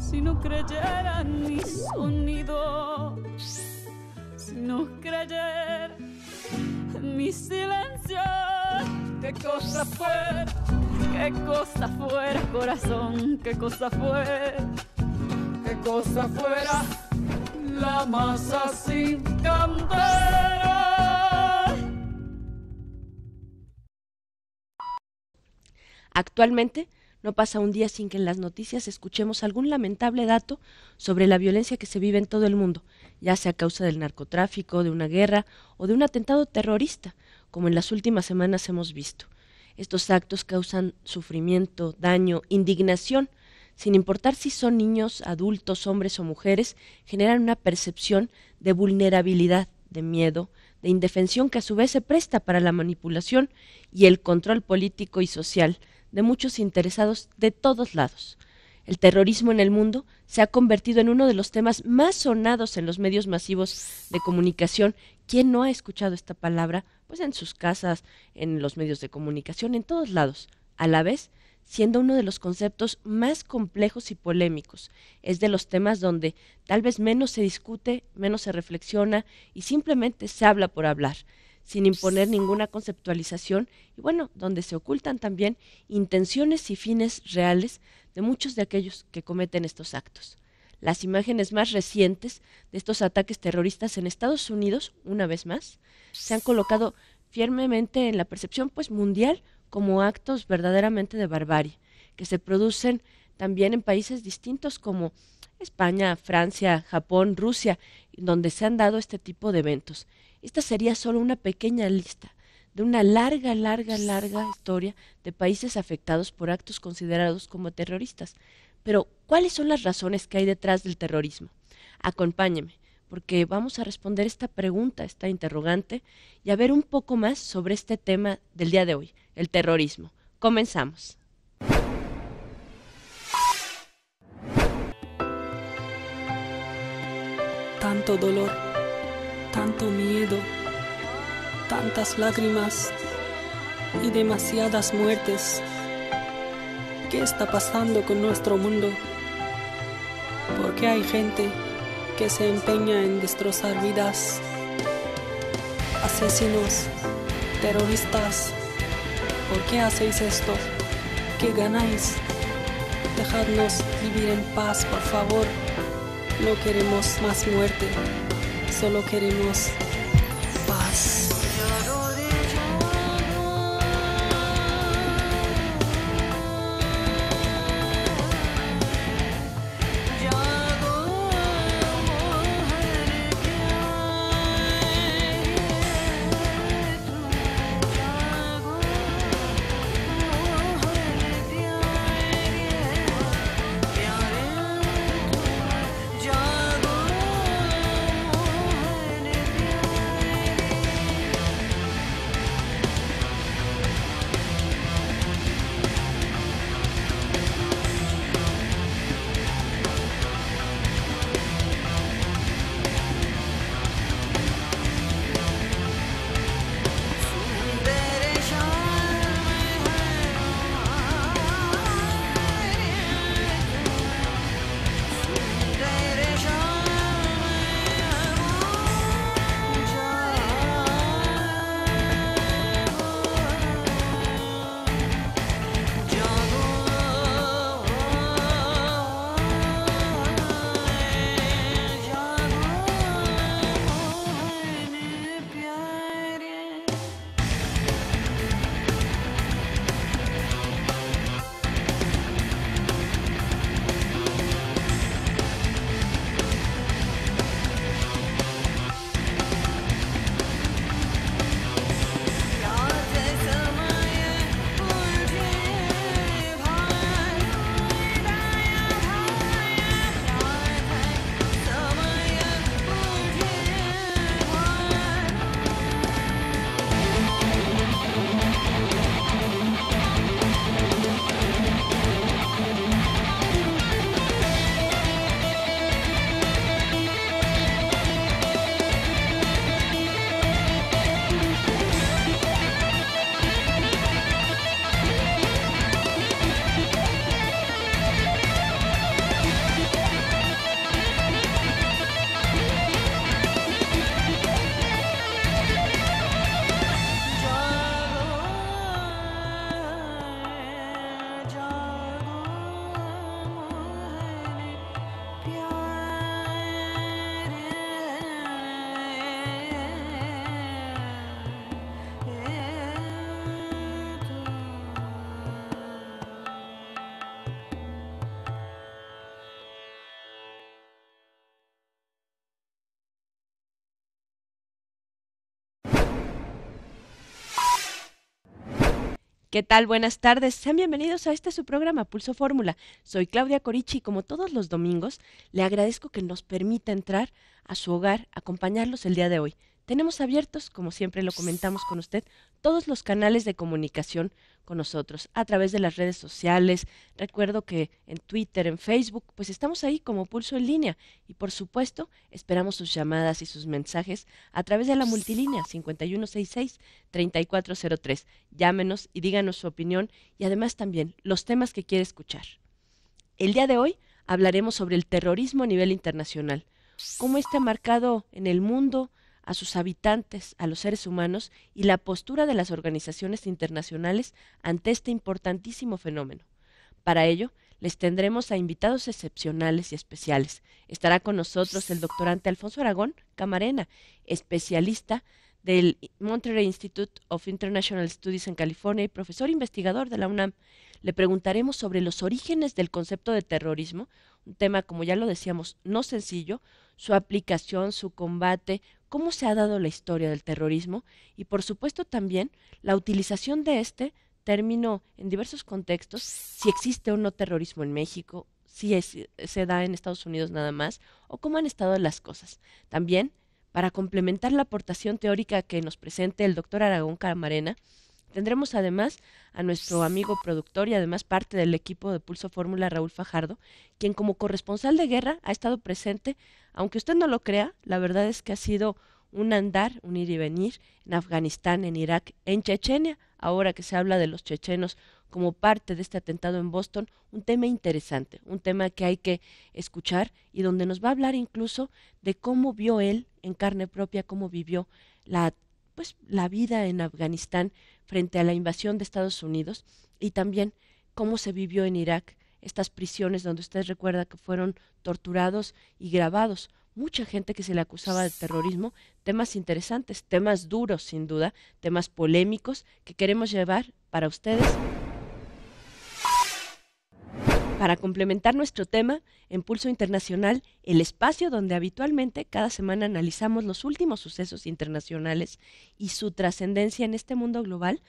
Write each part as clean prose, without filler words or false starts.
Si no creyera en mi sonido, si no creyera en mi silencio, qué cosa fuera, corazón, qué cosa fuera la masa sin cantera. Actualmente, no pasa un día sin que en las noticias escuchemos algún lamentable dato sobre la violencia que se vive en todo el mundo, ya sea a causa del narcotráfico, de una guerra o de un atentado terrorista, como en las últimas semanas hemos visto. Estos actos causan sufrimiento, daño, indignación, sin importar si son niños, adultos, hombres o mujeres, generan una percepción de vulnerabilidad, de miedo, de indefensión que a su vez se presta para la manipulación y el control político y social de muchos interesados de todos lados. El terrorismo en el mundo se ha convertido en uno de los temas más sonados en los medios masivos de comunicación. ¿Quién no ha escuchado esta palabra? Pues en sus casas, en los medios de comunicación, en todos lados. A la vez, siendo uno de los conceptos más complejos y polémicos. Es de los temas donde tal vez menos se discute, menos se reflexiona y simplemente se habla por hablar, sin imponer ninguna conceptualización y bueno, donde se ocultan también intenciones y fines reales de muchos de aquellos que cometen estos actos. Las imágenes más recientes de estos ataques terroristas en Estados Unidos, una vez más, se han colocado firmemente en la percepción pues mundial como actos verdaderamente de barbarie, que se producen también en países distintos como España, Francia, Japón, Rusia, donde se han dado este tipo de eventos. Esta sería solo una pequeña lista de una larga historia de países afectados por actos considerados como terroristas. Pero, ¿cuáles son las razones que hay detrás del terrorismo? Acompáñeme, porque vamos a responder esta pregunta, esta interrogante, y a ver un poco más sobre este tema del día de hoy, el terrorismo. Comenzamos. Tanto dolor, tanto miedo, tantas lágrimas y demasiadas muertes. ¿Qué está pasando con nuestro mundo? ¿Por qué hay gente que se empeña en destrozar vidas? Asesinos, terroristas, ¿por qué hacéis esto? ¿Qué ganáis? Dejadnos vivir en paz, por favor. No queremos más muerte, solo queremos paz. ¿Qué tal? Buenas tardes. Sean bienvenidos a su programa Pulso Fórmula. Soy Claudia Corichi y como todos los domingos, le agradezco que nos permita entrar a su hogar, acompañarlos el día de hoy. Tenemos abiertos, como siempre lo comentamos con usted, todos los canales de comunicación con nosotros a través de las redes sociales. Recuerdo que en Twitter, en Facebook, pues estamos ahí como Pulso en Línea y por supuesto esperamos sus llamadas y sus mensajes a través de la multilínea 5166-3403. Llámenos y díganos su opinión y además también los temas que quiere escuchar. El día de hoy hablaremos sobre el terrorismo a nivel internacional, cómo ha marcado en el mundo a sus habitantes, a los seres humanos y la postura de las organizaciones internacionales ante este importantísimo fenómeno. Para ello, les tendremos a invitados excepcionales y especiales. Estará con nosotros el doctorante Alfonso Aragón Camarena, especialista del Monterey Institute of International Studies en California y profesor investigador de la UNAM. Le preguntaremos sobre los orígenes del concepto de terrorismo, un tema, como ya lo decíamos, no sencillo, su aplicación, su combate, cómo se ha dado la historia del terrorismo y, por supuesto, también la utilización de este término en diversos contextos, si existe o no terrorismo en México, si se da en Estados Unidos nada más, o cómo han estado las cosas. También, para complementar la aportación teórica que nos presente el doctor Aragón Camarena, tendremos además a nuestro amigo productor y además parte del equipo de Pulso Fórmula, Raúl Fajardo, quien como corresponsal de guerra ha estado presente, aunque usted no lo crea, la verdad es que ha sido un andar, un ir y venir en Afganistán, en Irak, en Chechenia, ahora que se habla de los chechenos como parte de este atentado en Boston, un tema interesante, un tema que hay que escuchar y donde nos va a hablar incluso de cómo vio él en carne propia, cómo vivió la vida en Afganistán frente a la invasión de Estados Unidos y también cómo se vivió en Irak, estas prisiones donde usted recuerda que fueron torturados y grabados, mucha gente que se le acusaba de terrorismo, temas interesantes, temas duros sin duda, temas polémicos que queremos llevar para ustedes. Para complementar nuestro tema, en Pulso Internacional, el espacio donde habitualmente cada semana analizamos los últimos sucesos internacionales y su trascendencia en este mundo global,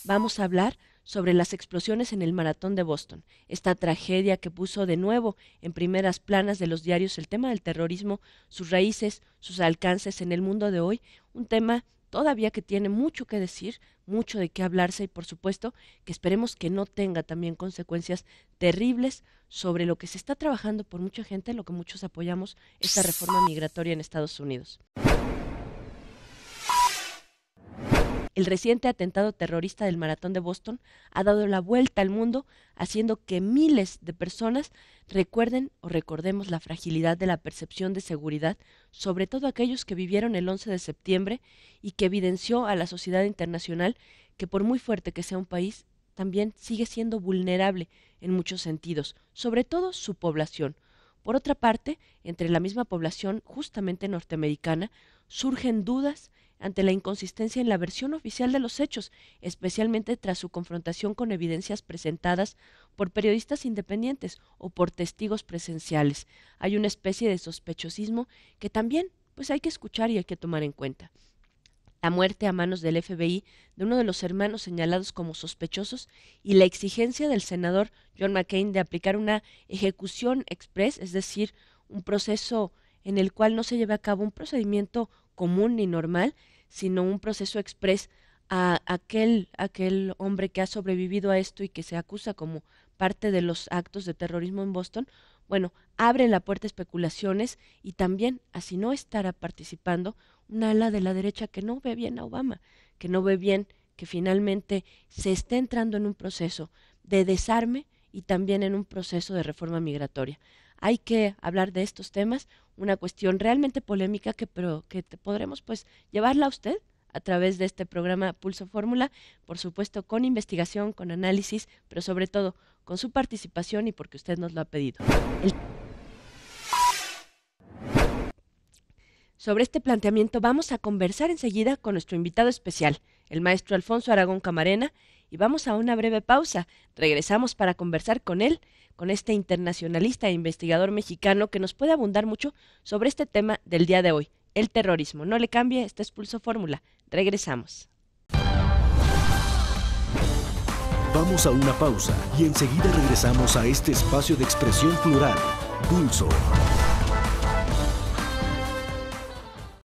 vamos a hablar sobre las explosiones en el Maratón de Boston, esta tragedia que puso de nuevo en primeras planas de los diarios el tema del terrorismo, sus raíces, sus alcances en el mundo de hoy, un tema todavía que tiene mucho que decir, mucho de qué hablarse y por supuesto que esperemos que no tenga también consecuencias terribles sobre lo que se está trabajando por mucha gente, lo que muchos apoyamos, esta reforma migratoria en Estados Unidos. El reciente atentado terrorista del Maratón de Boston ha dado la vuelta al mundo, haciendo que miles de personas recuerden o recordemos la fragilidad de la percepción de seguridad, sobre todo aquellos que vivieron el 11 de septiembre y que evidenció a la sociedad internacional que por muy fuerte que sea un país, también sigue siendo vulnerable en muchos sentidos, sobre todo su población. Por otra parte, entre la misma población justamente norteamericana, surgen dudas ante la inconsistencia en la versión oficial de los hechos, especialmente tras su confrontación con evidencias presentadas por periodistas independientes o por testigos presenciales. Hay una especie de sospechosismo que también hay que escuchar y hay que tomar en cuenta. La muerte a manos del FBI de uno de los hermanos señalados como sospechosos y la exigencia del senador John McCain de aplicar una ejecución express, es decir, un proceso en el cual no se lleve a cabo un procedimiento común ni normal, sino un proceso express a aquel hombre que ha sobrevivido a esto y que se acusa como parte de los actos de terrorismo en Boston, abre la puerta a especulaciones y también, así no estará participando, una ala de la derecha que no ve bien a Obama, que no ve bien que finalmente se esté entrando en un proceso de desarme y también en un proceso de reforma migratoria. Hay que hablar de estos temas, una cuestión realmente polémica que podremos llevarla a usted a través de este programa Pulso Fórmula, por supuesto con investigación, con análisis, pero sobre todo con su participación y porque usted nos lo ha pedido. Sobre este planteamiento vamos a conversar enseguida con nuestro invitado especial, el maestro Alfonso Aragón Camarena, y vamos a una breve pausa. Regresamos para conversar con él, con este internacionalista e investigador mexicano que nos puede abundar mucho sobre este tema del día de hoy, el terrorismo. No le cambie, este es Pulso Fórmula. Regresamos. Vamos a una pausa y enseguida regresamos a este espacio de expresión plural, Pulso.